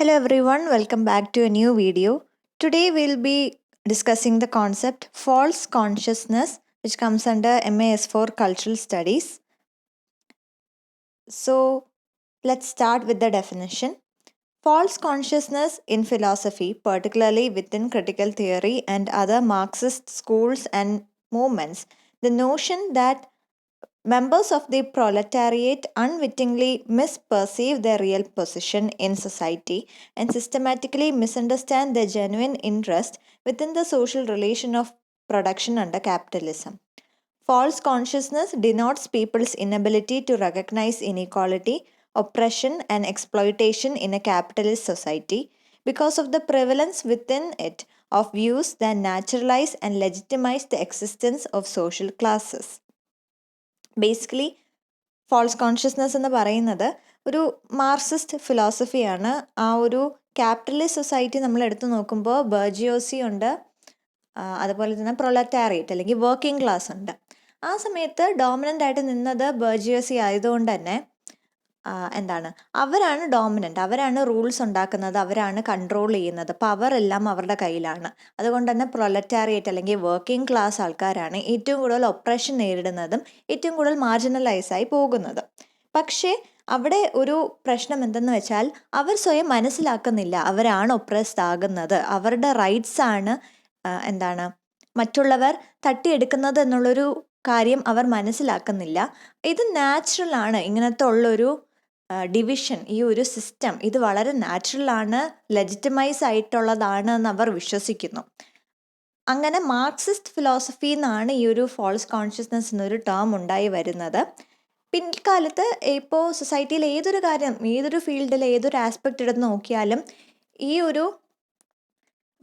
Hello everyone, welcome back to a new video. Today we'll be discussing the concept false consciousness, which comes under MAS4 Cultural Studies. So let's start with the definition. False consciousness in philosophy, particularly within critical theory and other Marxist schools and movements, the notion that members of the proletariat unwittingly misperceive their real position in society and systematically misunderstand their genuine interest within the social relation of production under capitalism. False consciousness denotes people's inability to recognize inequality, oppression, and exploitation in a capitalist society because of the prevalence within it of views that naturalize and legitimize the existence of social classes. Basically false consciousness എന്ന് പറയുന്നത് ഒരു Marxist ഫിലോസഫിയാണ്. ആ ഒരു capitalist society നമ്മൾ എടുത്തു നോക്കുമ്പോൾ ബർജിയോസി ഉണ്ട്, അതുപോലെ തന്നെ പ്രൊലറ്റാരിയറ്റ് അല്ലെങ്കിൽ വർക്കിംഗ് ക്ലാസ് ഉണ്ട്. ആ സമയത്ത് ഡോമിനൻ്റ് ആയിട്ട് നിന്നത് ബർജിയോസി ആയതുകൊണ്ട് തന്നെ അവരാണ് ഡോമിനൻ്റ്, അവരാണ് റൂൾസ് ഉണ്ടാക്കുന്നത്, അവരാണ് കൺട്രോൾ ചെയ്യുന്നത്, പവർ എല്ലാം അവരുടെ കയ്യിലാണ്. അതുകൊണ്ട് തന്നെ പ്രൊലറ്റാരിയറ്റ് അല്ലെങ്കിൽ വർക്കിംഗ് ക്ലാസ് ആൾക്കാരാണ് ഏറ്റവും കൂടുതൽ ഒപ്രഷൻ നേരിടുന്നതും ഏറ്റവും കൂടുതൽ മാർജിനലൈസായി പോകുന്നതും. പക്ഷേ അവിടെ ഒരു പ്രശ്നം എന്തെന്ന് വെച്ചാൽ അവർ സ്വയം മനസ്സിലാക്കുന്നില്ല അവരാണ് ഒപ്രസ്ഡ് ആകുന്നത്, അവരുടെ റൈറ്റ്സ് ആണ് മറ്റുള്ളവർ തട്ടിയെടുക്കുന്നത് എന്നുള്ളൊരു കാര്യം അവർ മനസ്സിലാക്കുന്നില്ല. ഇത് നാച്ചുറൽ ആണ്, ഇങ്ങനത്തെ ഉള്ളൊരു ഡിവിഷൻ, ഈ ഒരു സിസ്റ്റം ഇത് വളരെ നാച്ചുറലാണ്, ലെജിറ്റിമൈസ് ആയിട്ടുള്ളതാണ് എന്ന് അവർ വിശ്വസിക്കുന്നു. അങ്ങനെ മാർക്സിസ്റ്റ് ഫിലോസഫി എന്നാണ് ഈ ഒരു ഫാൾസ് കോൺഷ്യസ്നസ് എന്നൊരു ടേം ഉണ്ടായി വരുന്നത്. പിൻകാലത്ത് ഇപ്പോൾ സൊസൈറ്റിയിൽ ഏതൊരു കാര്യം, ഏതൊരു ഫീൽഡിൽ ഏതൊരു ആസ്പെക്റ്റ് എടുത്ത് നോക്കിയാലും ഈ ഒരു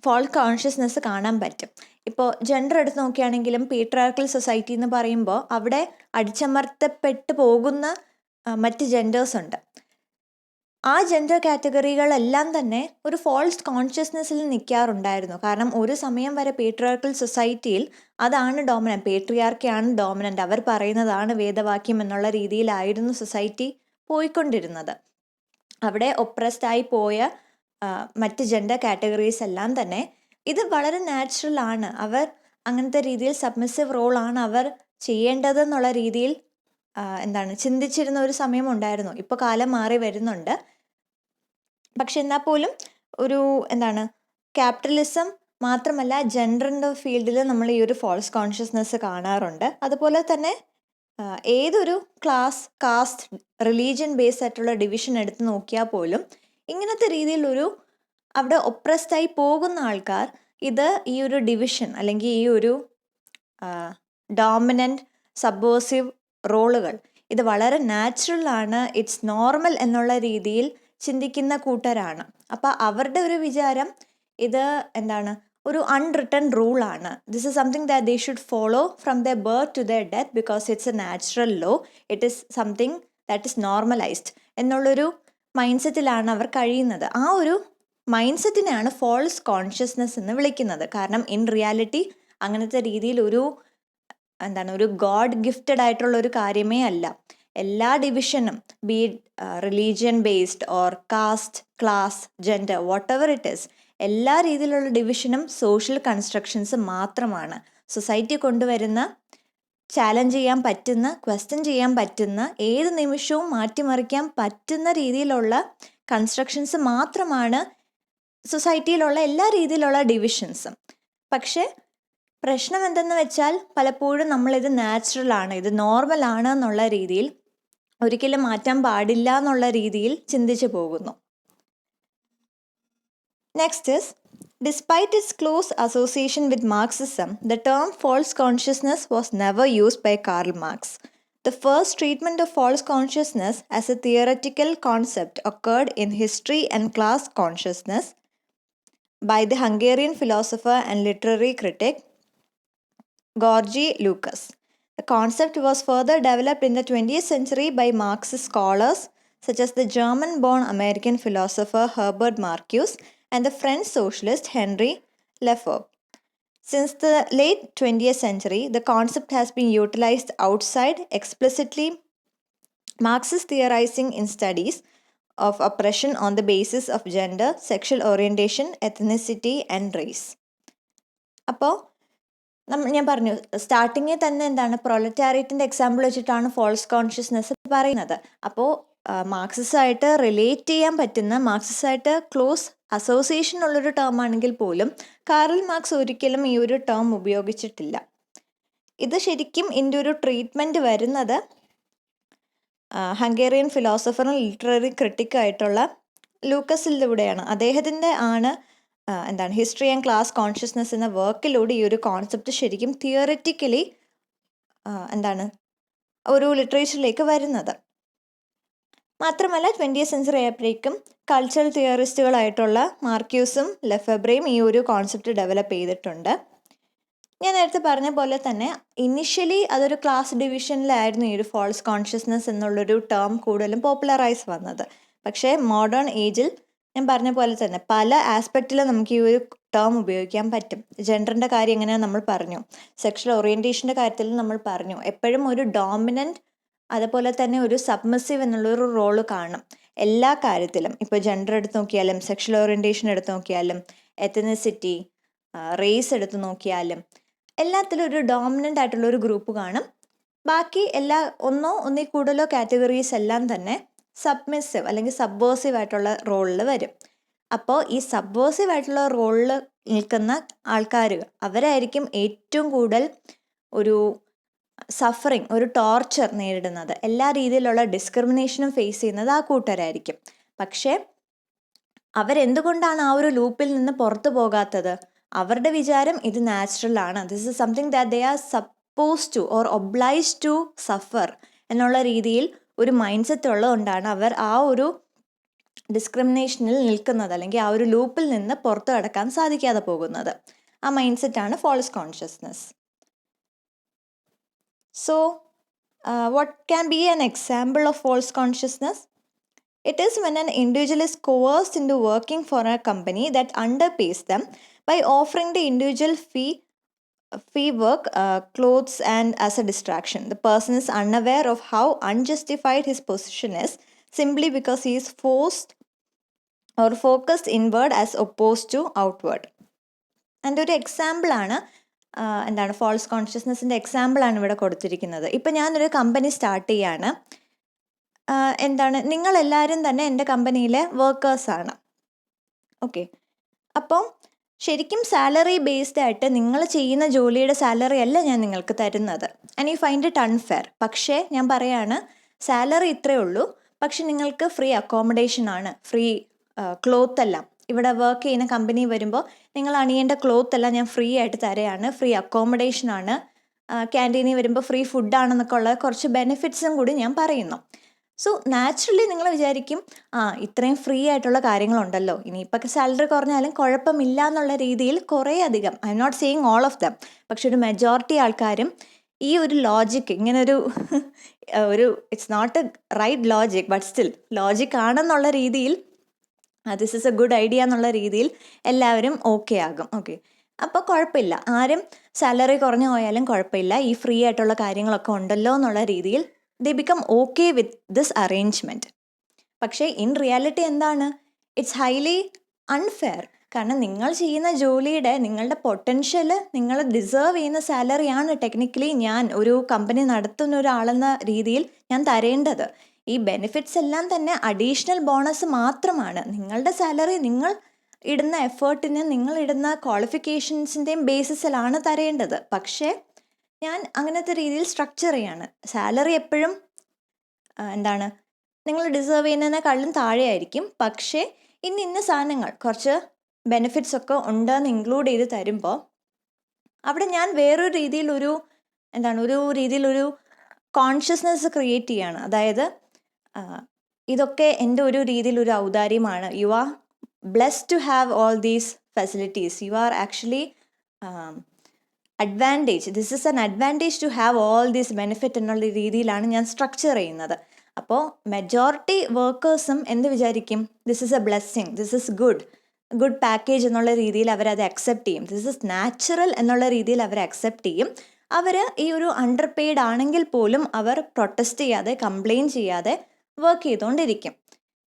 ഫാൾസ് കോൺഷ്യസ്നസ് കാണാൻ പറ്റും. ഇപ്പോൾ ജെൻഡർ എടുത്ത് നോക്കുകയാണെങ്കിലും പീട്രിയാർക്കൽ സൊസൈറ്റി എന്ന് പറയുമ്പോൾ അവിടെ അടിച്ചമർത്തപ്പെട്ടു പോകുന്ന മറ്റ് ജെൻഡേഴ്സ് ഉണ്ട്. ആ ജെൻഡർ കാറ്റഗറികളെല്ലാം തന്നെ ഒരു ഫാൾസ് കോൺഷ്യസ്നെസ്സിൽ നിൽക്കാറുണ്ടായിരുന്നു. കാരണം ഒരു സമയം വരെ പീട്രിയാർക്കൽ സൊസൈറ്റിയിൽ അതാണ് ഡോമിനൻ്റ്, പേട്രിയാർക്കിയാണ് ഡോമിനൻ്റ്, അവർ പറയുന്നതാണ് വേദവാക്യം എന്നുള്ള രീതിയിലായിരുന്നു സൊസൈറ്റി പോയിക്കൊണ്ടിരുന്നത്. അവിടെ ഒപ്രസ്ഡായി പോയ മറ്റ് ജെൻഡർ കാറ്റഗറീസ് എല്ലാം തന്നെ ഇത് വളരെ നാച്ചുറൽ ആണ്, അവർ അങ്ങനത്തെ രീതിയിൽ സബ്മിസീവ് റോളാണ് അവർ ചെയ്യേണ്ടതെന്നുള്ള രീതിയിൽ ചിന്തിച്ചിരുന്ന ഒരു സമയം ഉണ്ടായിരുന്നു. ഇപ്പോൾ കാലം മാറി വരുന്നുണ്ട്. പക്ഷെ എന്നാൽ പോലും ഒരു ക്യാപിറ്റലിസം മാത്രമല്ല ജെൻഡറിൻ്റെ ഫീൽഡിൽ നമ്മൾ ഈ ഒരു ഫാൾസ് കോൺഷ്യസ്നെസ് കാണാറുണ്ട്. അതുപോലെ തന്നെ ഏതൊരു ക്ലാസ്, കാസ്റ്റ്, റിലീജിയൻ ബേസ്ഡ് ആയിട്ടുള്ള ഡിവിഷൻ എടുത്ത് നോക്കിയാൽ പോലും ഇങ്ങനത്തെ രീതിയിലൊരു അവിടെ ഒപ്രസ്ഡായി പോകുന്ന ആൾക്കാർ ഇത് ഈ ഒരു ഡിവിഷൻ അല്ലെങ്കിൽ ഈ ഒരു ഡോമിനൻ്റ് സബ്വേഴ്സീവ് റോളുകൾ ഇത് വളരെ നാച്ചുറൽ ആണ്, ഇറ്റ്സ് നോർമൽ എന്നുള്ള രീതിയിൽ ചിന്തിക്കുന്ന കൂട്ടരാണ്. അപ്പോൾ അവരുടെ ഒരു വിചാരം ഇത് ഒരു അൺറിട്ടൺ റൂളാണ്. This is something that they should follow from the birth to the death because it's a natural law, it is something that is normalised എന്നുള്ളൊരു മൈൻഡ് സെറ്റിലാണ് അവർ കഴിയുന്നത്. ആ ഒരു മൈൻഡ് സെറ്റിനെയാണ് ഫാൾസ് കോൺഷ്യസ്നെസ് എന്ന് വിളിക്കുന്നത്. കാരണം ഇൻ റിയാലിറ്റി അങ്ങനത്തെ രീതിയിൽ ഒരു ഗോഡ് ഗിഫ്റ്റഡ് ആയിട്ടുള്ള ഒരു കാര്യമേ അല്ല. എല്ലാ ഡിവിഷനും be religion based or caste, class, gender, whatever it is, എല്ലാ രീതിയിലുള്ള ഡിവിഷനും സോഷ്യൽ കൺസ്ട്രക്ഷൻസ് മാത്രമാണ്. സൊസൈറ്റി കൊണ്ടുവരുന്ന, ചാലഞ്ച് ചെയ്യാൻ പറ്റുന്ന, ക്വസ്റ്റ്യൻ ചെയ്യാൻ പറ്റുന്ന, ഏത് നിമിഷവും മാറ്റിമറിക്കാൻ പറ്റുന്ന രീതിയിലുള്ള കൺസ്ട്രക്ഷൻസ് മാത്രമാണ് സൊസൈറ്റിയിലുള്ള എല്ലാ രീതിയിലുള്ള ഡിവിഷൻസും. പക്ഷേ പ്രശ്നം എന്തെന്ന് വെച്ചാൽ പലപ്പോഴും നമ്മളിത് നാച്ചുറൽ ആണ്, ഇത് നോർമൽ ആണ് എന്നുള്ള രീതിയിൽ, ഒരിക്കലും മാറ്റാൻ പാടില്ല എന്നുള്ള രീതിയിൽ ചിന്തിച്ചു പോകുന്നു. Next is, despite its close association with Marxism, the term false consciousness was never used by Karl Marx. The first treatment of false consciousness as a theoretical concept occurred in History and Class Consciousness by the Hungarian philosopher and literary critic Georgy Lukács. The concept was further developed in the 20th century by Marxist scholars such as the German-born American philosopher Herbert Marcuse and the French socialist Henri Lefebvre. Since the late 20th century, the concept has been utilized outside explicitly Marxist theorizing in studies of oppression on the basis of gender, sexual orientation, ethnicity and race. അപ്പോൾ ഞാൻ പറഞ്ഞു സ്റ്റാർട്ടിങ്ങിൽ തന്നെ എന്താണ് പ്രൊലറ്റാരിയറ്റിൻ്റെ example വെച്ചിട്ടാണ് false consciousness പറയുന്നത്. അപ്പോൾ മാർക്സിസമായിട്ട് റിലേറ്റ് ചെയ്യാൻ പറ്റുന്ന, മാർക്സിസമായിട്ട് ക്ലോസ് അസോസിയേഷൻ ഉള്ളൊരു ടേം ആണെങ്കിൽ പോലും കാറൽ മാർക്സ് ഒരിക്കലും ഈ ഒരു ടേം ഉപയോഗിച്ചിട്ടില്ല. ഇത് ശരിക്കും ഇതിൻ്റെ ഒരു ട്രീറ്റ്മെൻറ്റ് വരുന്നത് ഹംഗേറിയൻ ഫിലോസഫറും ലിറ്റററി ക്രിട്ടിക്കായിട്ടുള്ള ലൂക്കസിലൂടെയാണ്. അദ്ദേഹത്തിൻ്റെ ആണ് എന്താണ് ഹിസ്റ്ററി ആൻഡ് ക്ലാസ് കോൺഷ്യസ്നെസ് എന്ന വർക്കിലൂടെ ഈ ഒരു കോൺസെപ്റ്റ് ശരിക്കും തിയറിറ്റിക്കലി എന്താണ് ഒരു ലിറ്ററേച്ചറിലേക്ക് വരുന്നത്. മാത്രമല്ല 20th സെഞ്ച്വറി ആയപ്പോഴേക്കും കൾച്ചറൽ തിയറിസ്റ്റുകളായിട്ടുള്ള മാർക്യൂസും ലെഫെബ്രയും ഈ ഒരു കോൺസെപ്റ്റ് ഡെവലപ്പ് ചെയ്തിട്ടുണ്ട്. ഞാൻ നേരത്തെ പറഞ്ഞ പോലെ തന്നെ ഇനിഷ്യലി അതൊരു ക്ലാസ് ഡിവിഷനിലായിരുന്നു ഈ ഒരു ഫോൾസ് കോൺഷ്യസ്നെസ് എന്നുള്ളൊരു ടേം കൂടുതലും പോപ്പുലറൈസ് വന്നത്. പക്ഷേ മോഡേൺ ഏജിൽ ഞാൻ പറഞ്ഞ പോലെ തന്നെ പല ആസ്പെക്റ്റിലും നമുക്ക് ഈ ഒരു ടേം ഉപയോഗിക്കാൻ പറ്റും. ജെൻഡറിൻ്റെ കാര്യം എങ്ങനെയാണ് നമ്മൾ പറഞ്ഞു, സെക്ഷൽ ഓറിയൻറ്റേഷൻ്റെ കാര്യത്തിൽ നമ്മൾ പറഞ്ഞു. എപ്പോഴും ഒരു ഡോമിനൻറ്റ് അതുപോലെ തന്നെ ഒരു സബ്മിസീവ് എന്നുള്ളൊരു റോള് കാണും എല്ലാ കാര്യത്തിലും. ഇപ്പോൾ ജെൻഡർ എടുത്ത് നോക്കിയാലും, സെക്ഷൽ ഓറിയൻറ്റേഷൻ എടുത്ത് നോക്കിയാലും, എത്നിസിറ്റി, റേസ് എടുത്ത് നോക്കിയാലും എല്ലാത്തിലും ഒരു ഡോമിനൻ്റ് ആയിട്ടുള്ള ഒരു ഗ്രൂപ്പ് കാണും. ബാക്കി എല്ലാ ഒന്നിൽ കൂടുതലോ കാറ്റഗറീസ് എല്ലാം തന്നെ സബ്മിസീവ് അല്ലെങ്കിൽ സബ്വേഴ്സീവ് ആയിട്ടുള്ള റോളിൽ വരും. അപ്പോൾ ഈ സബ്വേഴ്സീവ് ആയിട്ടുള്ള റോളിൽ നിൽക്കുന്ന ആൾക്കാർ അവരായിരിക്കും ഏറ്റവും കൂടുതൽ ഒരു സഫറിങ്, ഒരു ടോർച്ചർ നേരിടുന്നത്. എല്ലാ രീതിയിലുള്ള ഡിസ്ക്രിമിനേഷനും ഫേസ് ചെയ്യുന്നത് ആ കൂട്ടരായിരിക്കും. പക്ഷേ അവരെന്തുകൊണ്ടാണ് ആ ഒരു ലൂപ്പിൽ നിന്ന് പുറത്തു പോകാത്തത്? അവരുടെ വിചാരം ഇത് നാച്ചുറൽ ആണ്, this is something that they are suppose to or oblige to suffer എന്നുള്ള രീതിയിൽ ഒരു മൈൻഡ് സെറ്റ് ഉള്ളതുകൊണ്ടാണ് അവർ ആ ഒരു ഡിസ്ക്രിമിനേഷനിൽ നിൽക്കുന്നത്, അല്ലെങ്കിൽ ആ ഒരു ലൂപ്പിൽ നിന്ന് പുറത്തു കടക്കാൻ സാധിക്കാതെ പോകുന്നത്. ആ മൈൻഡ് സെറ്റാണ് false consciousness. So what can be an example of false consciousness? It is when an individual is coerced into working for a company that underpays them by offering the individual fee work, clothes and as a distraction. The person is unaware of how unjustified his position is simply because he is forced or focused inward as opposed to outward. And ഒരു എക്സാമ്പിളാണ് എന്താണ് false കോൺഷ്യസ്നെസ്സിൻ്റെ എക്സാമ്പിളാണ് ഇവിടെ കൊടുത്തിരിക്കുന്നത്. ഇപ്പം ഞാനൊരു company start ചെയ്യാണ്. എന്താണ് നിങ്ങളെല്ലാവരും തന്നെ എൻ്റെ കമ്പനിയിലെ വർക്കേഴ്സാണ്. ഓക്കെ, അപ്പം ശരിക്കും സാലറി ബേസ്ഡ് ആയിട്ട് നിങ്ങൾ ചെയ്യുന്ന ജോലിയുടെ സാലറി അല്ല ഞാൻ നിങ്ങൾക്ക് തരുന്നത്. And you find it unfair. പക്ഷേ ഞാൻ പറയാണ് സാലറി ഇത്രയേ ഉള്ളൂ, പക്ഷെ നിങ്ങൾക്ക് ഫ്രീ അക്കോമഡേഷൻ ആണ്, ഫ്രീ ക്ലോത്ത് എല്ലാം. ഇവിടെ വർക്ക് ചെയ്യുന്ന കമ്പനി വരുമ്പോൾ നിങ്ങൾ അണിയേണ്ട ക്ലോത്ത് എല്ലാം ഞാൻ ഫ്രീ ആയിട്ട് തരയാണ്, ഫ്രീ അക്കോമഡേഷൻ ആണ്, ക്യാൻറ്റീനിൽ വരുമ്പോൾ ഫ്രീ ഫുഡാണെന്നൊക്കെ ഉള്ള കുറച്ച് ബെനിഫിറ്റ്സും കൂടി ഞാൻ പറയുന്നു. സോ നാച്ചുറലി നിങ്ങൾ വിചാരിക്കും ഇത്രയും ഫ്രീ ആയിട്ടുള്ള കാര്യങ്ങളുണ്ടല്ലോ, ഇനിയിപ്പോൾ സാലറി കുറഞ്ഞാലും കുഴപ്പമില്ല എന്നുള്ള രീതിയിൽ കുറേ അധികം, I'm not saying all of them, പക്ഷെ ഒരു മെജോറിറ്റി ആൾക്കാരും ഈ ഒരു ലോജിക്ക് ഇങ്ങനൊരു it's not a right logic but still logic ആണെന്നുള്ള രീതിയിൽ this is a good idea എന്നുള്ള രീതിയിൽ എല്ലാവരും ഓക്കെ ആകും. ഓക്കെ, അപ്പോൾ കുഴപ്പമില്ല, ആരും സാലറി കുറഞ്ഞു പോയാലും കുഴപ്പമില്ല, ഈ ഫ്രീ ആയിട്ടുള്ള കാര്യങ്ങളൊക്കെ ഉണ്ടല്ലോ എന്നുള്ള രീതിയിൽ ദേ become okay with this arrangement. പക്ഷേ ഇൻ റിയാലിറ്റി എന്താണ്? It's highly unfair. കാരണം നിങ്ങൾ ചെയ്യുന്ന ജോലിയുടെ നിങ്ങളുടെ പൊട്ടൻഷ്യൽ നിങ്ങൾ ഡിസേർവ് ചെയ്യുന്ന സാലറിയാണ് ടെക്നിക്കലി ഞാൻ ഒരു കമ്പനി നടത്തുന്ന ഒരാളെന്ന രീതിയിൽ ഞാൻ തരേണ്ടത്. ഈ ബെനിഫിറ്റ്സ് എല്ലാം തന്നെ അഡീഷണൽ ബോണസ് മാത്രമാണ്. നിങ്ങളുടെ സാലറി നിങ്ങൾ ഇടുന്ന എഫേർട്ടിന്, നിങ്ങൾ ഇടുന്ന ക്വാളിഫിക്കേഷൻസിൻ്റെയും ബേസിസിലാണ് തരേണ്ടത്. പക്ഷേ ഞാൻ അങ്ങനത്തെ രീതിയിൽ സ്ട്രക്ചർ ചെയ്യാണ്. സാലറി എപ്പോഴും എന്താണ് നിങ്ങൾ ഡിസേർവ് ചെയ്യുന്നതിനേക്കാളും താഴെയായിരിക്കും. പക്ഷേ ഇന്ന സാധനങ്ങൾ കുറച്ച് ബെനിഫിറ്റ്സ് ഒക്കെ ഉണ്ടെന്ന് ഇൻക്ലൂഡ് ചെയ്ത് തരുമ്പോൾ അവിടെ ഞാൻ വേറൊരു രീതിയിലൊരു ഒരു കോൺഷ്യസ്നെസ് ക്രിയേറ്റ് ചെയ്യാണ്. അതായത് ഇതൊക്കെ എൻ്റെ ഒരു രീതിയിലൊരു ഔദാര്യമാണ്. You are blessed to have all these facilities. You are actually advantage, this is an advantage to have all these benefit എന്നുള്ള രീതിയിലാണ് ഞാൻ സ്ട്രക്ചർ ചെയ്യുന്നത്. അപ്പോൾ മെജോറിറ്റി വർക്കേഴ്സും എന്ത് വിചാരിക്കും? This is A blessing, this is good package എന്നുള്ള രീതിയിൽ അവരത് അക്സെപ്റ്റ് ചെയ്യും. ദിസ് ഇസ് നാച്ചുറൽ എന്നുള്ള രീതിയിൽ അവർ അക്സെപ്റ്റ് ചെയ്യും. അവർ ഈ ഒരു അണ്ടർ പെയ്ഡ് ആണെങ്കിൽ പോലും അവർ പ്രൊട്ടസ്റ്റ് ചെയ്യാതെ, കംപ്ലെയിൻ ചെയ്യാതെ വർക്ക് ചെയ്തുകൊണ്ടിരിക്കും.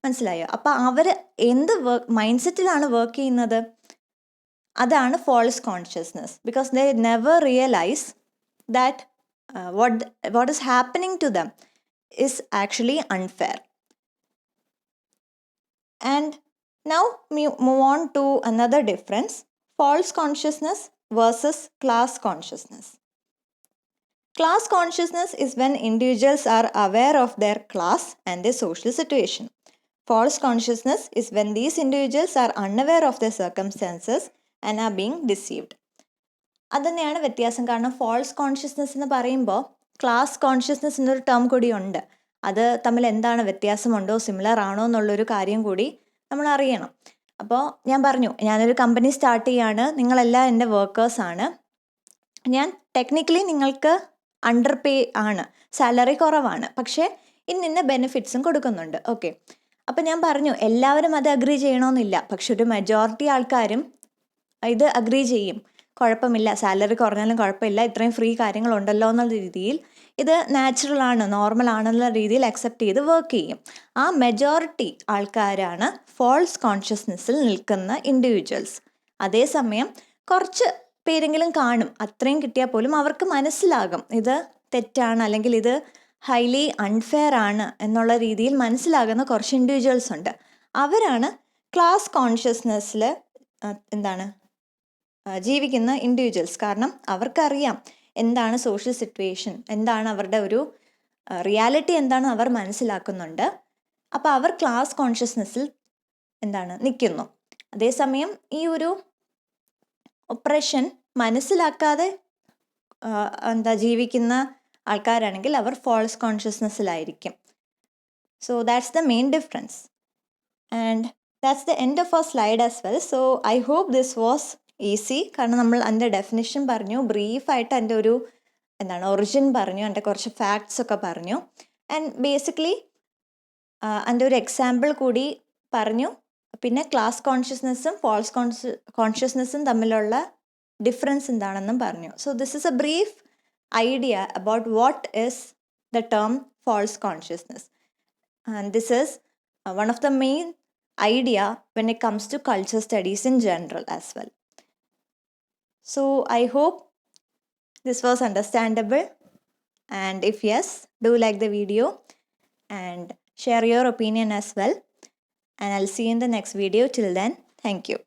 മനസ്സിലായോ? അപ്പോൾ അവർ എന്ത് മൈൻഡ് സെറ്റിലാണ് വർക്ക് ചെയ്യുന്നത്? അതാണ് false consciousness. Because they never realise that what is happening to them is actually unfair. And now move on to another difference, false consciousness versus class consciousness. Class consciousness is when individuals are aware of their class and their social situation. False consciousness is when these individuals are unaware of their circumstances and are being deceived. അതുതന്നെയാണ് വ്യത്യാസം. കാരണം false consciousness എന്ന് പറയുമ്പോൾ class consciousness എന്നൊരു term കൂടി ഉണ്ട്. അത് തമ്മിൽ എന്താണ് വ്യത്യാസമുണ്ടോ, സിമിലർ ആണോ എന്നുള്ളൊരു കാര്യം കൂടി നമ്മൾ അറിയണം. അപ്പോൾ ഞാൻ പറഞ്ഞു, ഞാനൊരു കമ്പനി സ്റ്റാർട്ട് ചെയ്യാണ്, നിങ്ങളെല്ലാം എൻ്റെ വർക്കേഴ്സാണ്. ഞാൻ ടെക്നിക്കലി നിങ്ങൾക്ക് അണ്ടർ പേ ആണ്, സാലറി കുറവാണ്, പക്ഷേ ഇന്ന ബെനിഫിറ്റ്സും കൊടുക്കുന്നുണ്ട്. ഓക്കെ, അപ്പം ഞാൻ പറഞ്ഞു എല്ലാവരും അത് അഗ്രി ചെയ്യണമെന്നില്ല, പക്ഷെ ഒരു മെജോറിറ്റി ആൾക്കാരും ഇത് അഗ്രി ചെയ്യും. കുഴപ്പമില്ല, സാലറി കുറഞ്ഞാലും കുഴപ്പമില്ല, ഇത്രയും ഫ്രീ കാര്യങ്ങളുണ്ടല്ലോ എന്നുള്ള രീതിയിൽ ഇത് നാച്ചുറൽ ആണ്, നോർമൽ ആണെന്നുള്ള രീതിയിൽ അക്സെപ്റ്റ് ചെയ്ത് വർക്ക് ചെയ്യും. ആ മെജോറിറ്റി ആൾക്കാരാണ് ഫോൾസ് കോൺഷ്യസ്നെസ്സിൽ നിൽക്കുന്ന ഇൻഡിവിജ്വൽസ്. അതേസമയം കുറച്ച് പേരെങ്കിലും കാണും, അത്രയും കിട്ടിയാൽ പോലും അവർക്ക് മനസ്സിലാകും ഇത് തെറ്റാണ്, അല്ലെങ്കിൽ ഇത് ഹൈലി അൺഫെയർ ആണ് എന്നുള്ള രീതിയിൽ മനസ്സിലാകുന്ന കുറച്ച് ഇൻഡിവിജ്വൽസ് ഉണ്ട്. അവരാണ് ക്ലാസ് കോൺഷ്യസ്നെസ്സിൽ ജീവിക്കുന്ന ഇൻഡിവിജ്വൽസ്. കാരണം അവർക്കറിയാം എന്താണ് സോഷ്യൽ സിറ്റുവേഷൻ, എന്താണ് അവരുടെ ഒരു റിയാലിറ്റി എന്താണെന്ന് അവർ മനസ്സിലാക്കുന്നുണ്ട്. അപ്പോൾ അവർ ക്ലാസ് കോൺഷ്യസ്നെസ്സിൽ നിൽക്കുന്നു. അതേസമയം ഈ ഒരു ഒപ്രഷൻ മനസ്സിലാക്കാതെ ജീവിക്കുന്ന ആൾക്കാരാണെങ്കിൽ അവർ ഫോൾസ് കോൺഷ്യസ്നെസ്സിലായിരിക്കും. So that's the main difference. And that's the end of our slide as well. So I hope this was easy. കാരണം നമ്മൾ അതിൻ്റെ ഡെഫിനിഷൻ പറഞ്ഞു, ബ്രീഫായിട്ട് അതിൻ്റെ ഒരു ഒറിജിൻ പറഞ്ഞു, അതിൻ്റെ കുറച്ച് ഫാക്ട്സ് ഒക്കെ പറഞ്ഞു, ആൻഡ് ബേസിക്കലി അതിൻ്റെ ഒരു എക്സാമ്പിൾ കൂടി പറഞ്ഞു. പിന്നെ ക്ലാസ് കോൺഷ്യസ്നെസ്സും ഫോൾസ് കോൺഷ്യസ്നെസ്സും തമ്മിലുള്ള ഡിഫറൻസ് എന്താണെന്നും പറഞ്ഞു. So this is A brief idea about what is the term false consciousness, and this is one of the main idea when it comes to culture studies in general as well. So I hope this was understandable, and if yes, do like the video and share your opinion as well, and I'll see you in the next video. Till then, thank you.